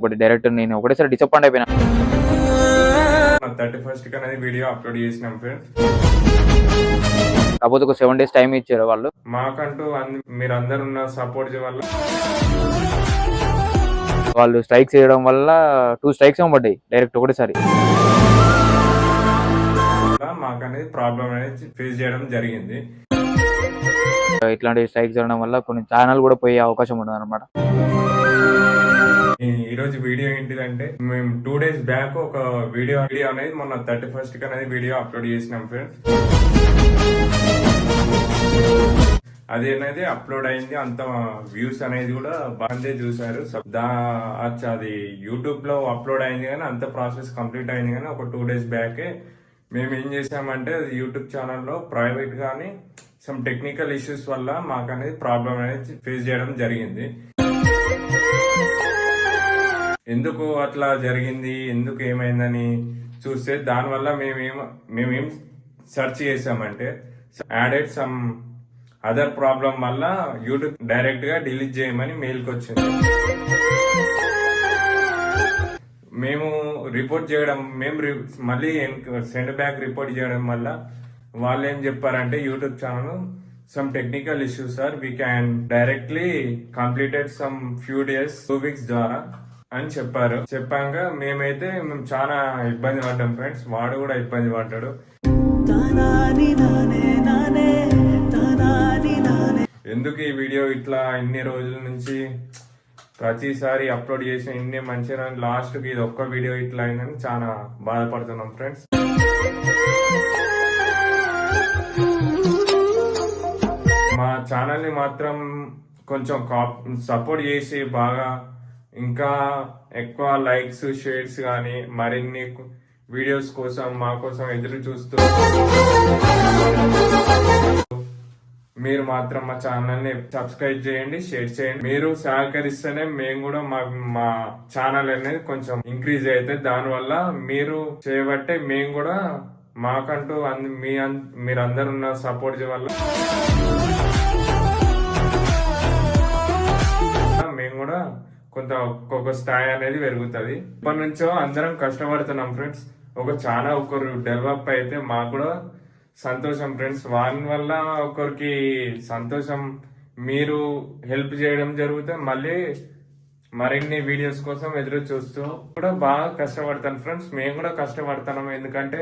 ఒకటి డైరెక్ట్ నేను ఒకటేసారి డిసప్పాయింట్ అయిపోయినా. 31st అనేది వీడియో అప్లోడ్ చేసినాం ఫ్రెండ్స్. కాకపోతే ఒక 7 days టైం ఇచ్చారు వాళ్ళు. మాకంటూ మీరందరూ ఉన్న సపోర్ట్ వల్ల వాళ్ళు స్ట్రైక్స్ చేయడం వల్ల 2 strikes ఏమో పడ్డాయి డైరెక్ట్ ఒకటేసారి. మాకు అనేది ప్రాబ్లం అనేది ఫేస్ చేయడం జరిగింది. ఇట్లాంటి స్ట్రైక్స్ చేయడం వల్ల కొన్ని ఛానల్ కూడా పోయే అవకాశం ఉంటుంది అనమాట. ఈరోజు వీడియో ఏంటిదంటే, మేము 2 days బ్యాక్ ఒక వీడియో అనేది మొన్న 31st అనేది వీడియో అప్లోడ్ చేసినాం ఫ్రెండ్స్. అది అనేది అప్లోడ్ అయింది, అంత వ్యూస్ అనేది కూడా బాగానే చూసారు. అది యూట్యూబ్ లో అప్లోడ్ అయింది కానీ అంత ప్రాసెస్ కంప్లీట్ అయింది. కానీ ఒక 2 days బ్యాకే మేము ఏం చేసామంటే, యూట్యూబ్ ఛానల్లో ప్రైవేట్ గానీ సమ్ టెక్నికల్ ఇష్యూస్ వల్ల మాకు అనేది ప్రాబ్లం అనేది ఫేస్ చేయడం జరిగింది. ఎందుకు అట్లా జరిగింది, ఎందుకు ఏమైందని చూస్తే దానివల్ల మేమేం సెర్చ్ చేసామంటే, యాడెడ్ సమ్ అదర్ ప్రాబ్లం వల్ల యూట్యూబ్ డైరెక్ట్ గా డిలీట్ చేయమని మెయిల్కి వచ్చింది. మేము రిపోర్ట్ చేయడం, మళ్ళీ సెండ్ బ్యాక్ రిపోర్ట్ చేయడం వల్ల వాళ్ళు ఏం చెప్పారంటే, YouTube channel some technical issues sir, we can directly completed some few days 2 weeks ద్వారా అని చెప్పారు. చెప్పాక మేము చాలా ఇబ్బంది పడ్డాం ఫ్రెండ్స్. వాడు కూడా ఇబ్బంది పడ్డాడు. ఎందుకు ఈ వీడియో ఇట్లా ఇన్ని రోజుల నుంచి ప్రతిసారి అప్లోడ్ చేసిన ఇన్ని మంచిగా లాస్ట్ కి ఇది ఒక్క వీడియో ఇట్లా అయిందని చాలా బాధపడుతున్నాం ఫ్రెండ్స్. మా ఛానల్ ని మాత్రం కొంచెం సపోర్ట్ చేసి బాగా ఇంకా ఎక్కువ లైక్స్, షేర్స్ కానీ మరిన్ని వీడియోస్ కోసం మా కోసం ఎదురు చూస్తూ మీరు మాత్రం మా ఛానల్ ని సబ్స్క్రైబ్ చేయండి, షేర్ చేయండి. మీరు సహకరిస్తేనే మేము కూడా మా ఛానల్ అనేది కొంచెం ఇంక్రీజ్ అయితే, దానివల్ల మీరు చేయబట్టే మేము కూడా మాకంటూ మీరందరూ ఉన్న సపోర్ట్ వల్ల మేము కూడా కొంత ఒక్కొక్క స్థాయి అనేది పెరుగుతుంది. ఇప్పటి నుంచో అందరం కష్టపడుతున్నాం ఫ్రెండ్స్. ఒకరు డెవలప్ అయితే మాకు కూడా సంతోషం ఫ్రెండ్స్. వాని వల్ల ఒకరికి సంతోషం, మీరు హెల్ప్ చేయడం జరుగుతుంది. మళ్ళీ మరిన్ని వీడియోస్ కోసం ఎదురు చూస్తూ కూడా బాగా కష్టపడతాను ఫ్రెండ్స్. మేము కూడా కష్టపడతాం. ఎందుకంటే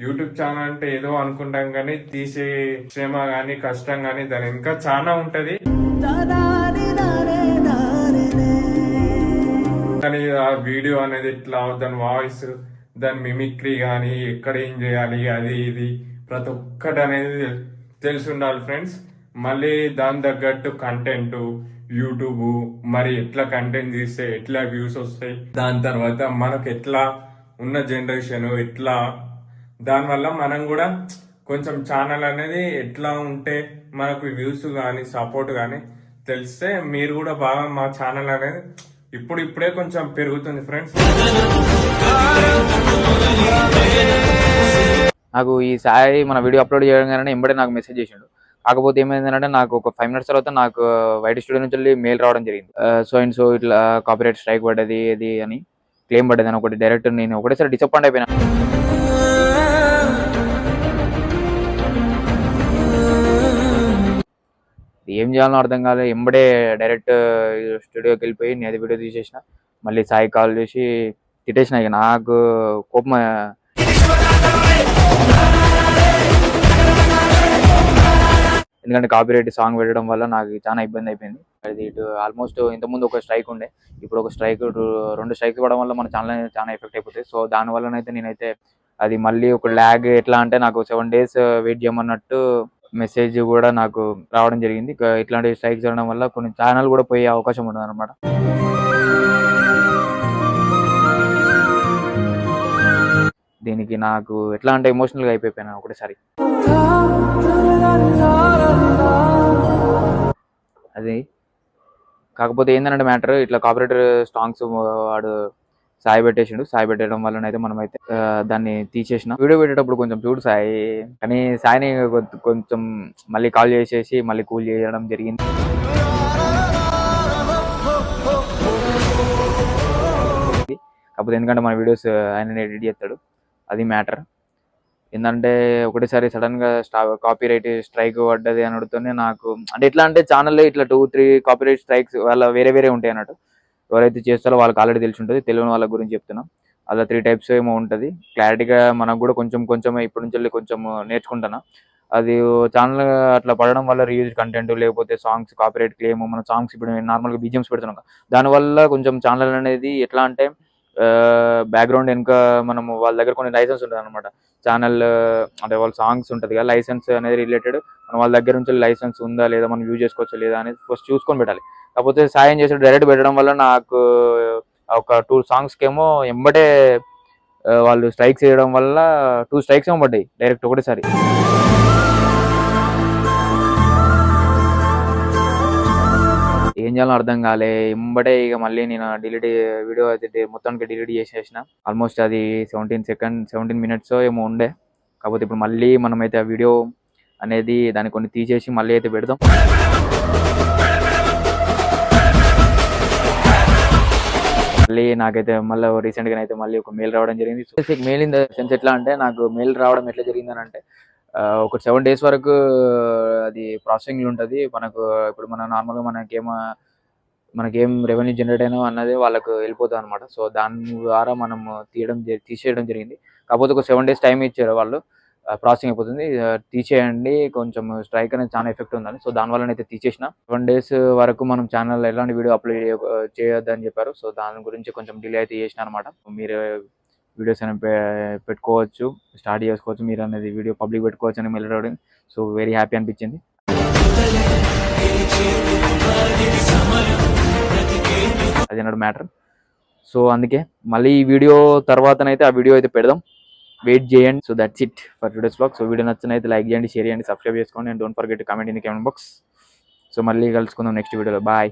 యూట్యూబ్ ఛానల్ అంటే ఏదో అనుకుంటాం కానీ తీసే శ్రమ గానీ కష్టం గానీ దాని ఇంకా చాలా ఉంటది. కానీ ఆ వీడియో అనేది ఎట్లా, దాని వాయిస్, దాని మిమిక్రీ కానీ ఎక్కడ ఏం చేయాలి, అది ఇది ప్రతి ఒక్కటి అనేది తెలిసి ఉండాలి ఫ్రెండ్స్. మళ్ళీ దాని తగ్గట్టు కంటెంట్, యూట్యూబ్ మరి ఎట్లా కంటెంట్ తీస్తే ఎట్లా వ్యూస్ వస్తాయి, దాని తర్వాత మనకు ఎట్లా ఉన్న జనరేషన్ ఎట్లా, దానివల్ల మనం కూడా కొంచెం ఛానల్ అనేది ఎట్లా ఉంటే మనకు వ్యూస్ కానీ సపోర్ట్ కానీ తెలిస్తే మీరు కూడా బాగా మా ఛానల్ అనేది ఇప్పుడే కొంచెం పెరుగుతుంది ఫ్రెండ్స్. నాకు ఈ సాయి మన వీడియో అప్లోడ్ చేయగానే ఎంబడే నాకు మెసేజ్ చేసిండు. కాకపోతే ఏమైందంటే, నాకు ఒక 5 minutes తర్వాత నాకు వైట్ స్టూడియో నుంచి మెయిల్ రావడం జరిగింది. సో ఇట్లా కాపీరైట్ స్ట్రైక్ పడ్డది అది అని క్లెయిమ్ పడ్డది అని ఒకటి డైరెక్ట్ నేను ఒకటేసారి డిసప్పాయింట్ అయిపోయినా. ఏం చేయాలో అర్థం కాలేదు. ఎంబడే డైరెక్ట్ స్టూడియోకి వెళ్ళిపోయి నేను అది వీడియో తీసేసిన. మళ్ళీ సాయి కాల్ చేసి తిట్టేసిన. ఇక నాకు కోపం, ఎందుకంటే కాపీరైట్ సాంగ్ పెట్టడం వల్ల నాకు చాలా ఇబ్బంది అయిపోయింది. అది ఇటు ఆల్మోస్ట్ ఇంతకుముందు ఒక స్ట్రైక్ ఉండే, ఇప్పుడు ఒక స్ట్రైక్, 2 strikes పడడం వల్ల మన ఛానల్ అనేది చాలా ఎఫెక్ట్ అయిపోతుంది. సో దానివల్లనైతే నేనైతే అది మళ్ళీ ఒక ల్యాగ్ ఎట్లా అంటే, నాకు 7 days వెయిట్ చేయమన్నట్టు మెసేజ్ కూడా నాకు రావడం జరిగింది. ఇట్లాంటి స్ట్రైక్స్ చేయడం వల్ల కొన్ని ఛానల్ కూడా పోయే అవకాశం ఉంటుంది అనమాట. దీనికి నాకు ఎట్లా అంటే ఎమోషనల్ గా అయిపోయాను ఒకటేసారి. అది కాకపోతే ఏంటంటే మ్యాటర్, ఇట్లా కాపీరైట్ సాంగ్స్ వాడు సాయి పెట్టేసిండు. సాయి పెట్టడం వల్లనైతే మనమైతే దాన్ని తీసేసిన. వీడియో పెట్టేటప్పుడు కొంచెం చూడు సాయి, కానీ సాయిని కొంచెం మళ్ళీ కాల్ చేసేసి మళ్ళీ కూల్ చేయడం జరిగింది. కాకపోతే ఎందుకంటే మన వీడియోస్ ఆయన ఎడిట్ చేస్తాడు, అది మ్యాటర్. ఏంటంటే ఒకటేసారి సడన్గా కాపీరైట్ స్ట్రైక్ పడ్డది అని అడుగుతూనే నాకు అంటే ఎట్లా అంటే ఛానల్లో ఇట్లా 2-3 కాపీరైట్ స్ట్రైక్స్ వాళ్ళ వేరే వేరే ఉంటాయి అన్నట్టు. ఎవరైతే చేస్తారో వాళ్ళకి ఆల్రెడీ తెలిసి ఉంటుంది, తెలియని వాళ్ళ గురించి చెప్తున్నాం. అలా 3 టైప్స్ ఏమో ఉంటుంది. క్లారిటీగా మనకు కూడా కొంచెం కొంచెం ఇప్పటి నుంచి కొంచెం నేర్చుకుంటున్నా. అది ఛానల్ అట్లా పడడం వల్ల రీయూజ్ కంటెంట్ లేకపోతే సాంగ్స్ కాపీరైట్ క్లెయిమ్, మన సాంగ్స్ ఇప్పుడు నార్మల్గా బీజిఎమ్స్ పెడుతున్నాం కదా, దానివల్ల కొంచెం ఛానల్ అనేది ఎట్లా అంటే బ్యాక్గ్రౌండ్ వెనుక మనము వాళ్ళ దగ్గర కొన్ని లైసెన్స్ ఉంటుంది అనమాట. ఛానల్ అంటే వాళ్ళ సాంగ్స్ ఉంటుంది కదా, లైసెన్స్ అనేది రిలేటెడ్ మనం వాళ్ళ దగ్గర నుంచి లైసెన్స్ ఉందా లేదా, మనం యూజ్ చేసుకోవచ్చా లేదా అనేది ఫస్ట్ చూసుకొని పెట్టాలి. కాకపోతే సాయం చేసి డైరెక్ట్ పెట్టడం వల్ల నాకు ఒక 2 సాంగ్స్కి ఏమో ఎంబటే వాళ్ళు స్ట్రైక్స్ చేయడం వల్ల 2 స్ట్రైక్స్ ఏమో పడ్డాయి డైరెక్ట్ ఒకటేసారి. ఏం చేయాలో అర్థం కాలే, ఎంబటే ఇక మళ్ళీ నేను వీడియో అయితే మొత్తానికి డిలీట్ చేసేసిన. ఆల్మోస్ట్ అది 17 మినిట్స్ ఏమో ఉండే. కాకపోతే ఇప్పుడు మళ్ళీ మనమైతే ఆ వీడియో అనేది దాన్ని కొన్ని తీసేసి మళ్ళీ అయితే పెడదాం. మళ్ళీ నాకైతే మళ్ళీ రీసెంట్గా అయితే మళ్ళీ ఒక మెయిల్ రావడం జరిగింది. మెయిల్ ఇన్ ద సెన్స్ ఎట్లా అంటే, నాకు మెయిల్ రావడం ఎట్లా జరిగిందని అంటే, ఒక 7 days వరకు అది ప్రాసెసింగ్లో ఉంటుంది. మనకు ఇప్పుడు మన నార్మల్గా మనకేం రెవెన్యూ జనరేట్ అయినా అన్నది వాళ్ళకు వెళ్ళిపోతుంది అనమాట. సో దాని ద్వారా మనం తీసేయడం జరిగింది. కాకపోతే ఒక 7 days టైం ఇచ్చారు వాళ్ళు, ప్రాసెసింగ్ అయిపోతుంది, తీసేయండి, కొంచెం స్ట్రైక్ అనేది చాలా ఎఫెక్ట్ ఉందని. సో దానివల్ల అయితే తీసేసిన. 7 days వరకు మనం ఛానల్ ఎలాంటి వీడియో అప్లోడ్ చేయొద్దని చెప్పారు. సో దాని గురించి కొంచెం డిలే అయితే చేసిన అనమాట. మీరు వీడియోస్ అనేవి పెట్టుకోవచ్చు, స్టార్ట్ చేసుకోవచ్చు, మీరు అనేది వీడియో పబ్లిక్ పెట్టుకోవచ్చు అని మెయిల్ రావడం. సో వెరీ హ్యాపీ అనిపించింది. అది అన్నాడు మ్యాటర్. సో అందుకే మళ్ళీ ఈ వీడియో తర్వాతనైతే ఆ వీడియో అయితే పెడదాం, వెయిట్ చేయండి. So that's it for today's vlog. So video నచ్చినైతే లైక్ చేయండి, షేర్ చేయండి, సబ్స్క్రైబ్ చేసుకోండి, and don't forget to comment in the comment box. So మళ్ళీ కలుసుకుందాం నెక్స్ట్ వీడియోలో. బాయ్.